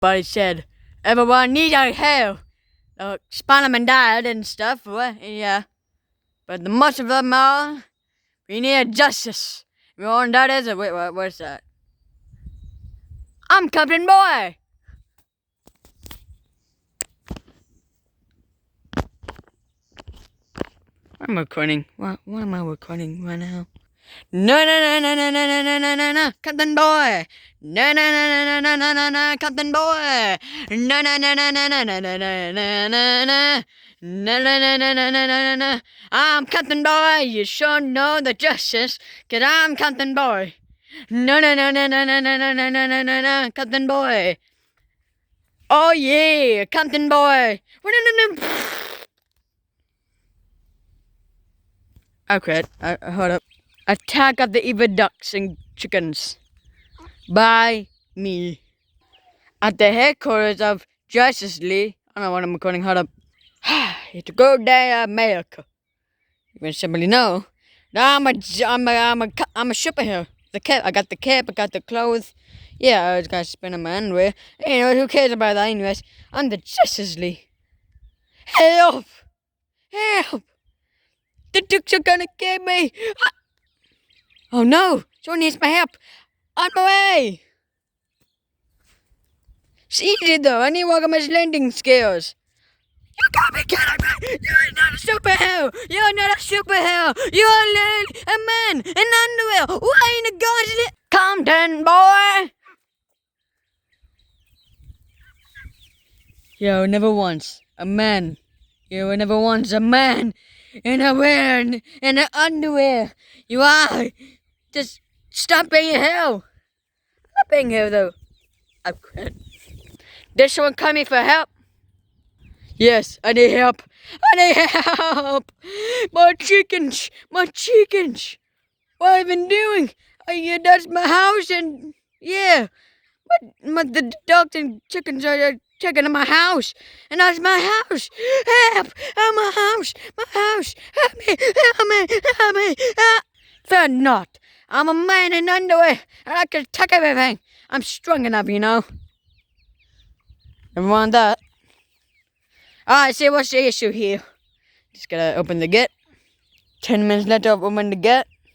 But he said, everyone needs our help. Spider-Man died and stuff, yeah. But the most of them all, we need justice. You know what that is? Wait, what's that? I'm Captain Boy! I'm recording. What am I recording right now? No, Captain Boy! No, Captain Boy! No, I'm Captain Boy! You sure know the justice, 'cause I'm Captain Boy! No, Captain Boy! Oh yeah, Captain Boy! Okay, hold up. Attack of the Evil Ducks and Chickens by me at the headquarters of Justice League. I don't know what I'm recording. Hold up. It's a good day, America. You can simply know that I'm a superhero. The cap. I got the cap. I got the clothes. Yeah, I just got to spin on my underwear. You know who cares about that, anyways? I'm the Justice League. Help! Help! The Ducks are gonna get me. Oh no! Someone needs my help! On my way! It's easy though, I need to work on my landing skills. You got me kidding me! You're not a superhero! You're not a superhero! You're a man in underwear! Why in the gosh is it? Compton, boy! Yo, never once a man. You never once a man in an underwear. You are. Just stop being a hell. I'm not being here though. I quit. There's someone coming for help. Yes, I need help. I need help. My chickens. What have I been doing? That's my house and yeah. But the dogs and chickens are checking in my house. And that's my house. Help! Oh, my house. Help me. Fear not. I'm a man in underwear, and I can attack everything. I'm strong enough, you know. Never mind that. Alright, see what's the issue here. Just gotta open the gate. 10 minutes left to open the gate.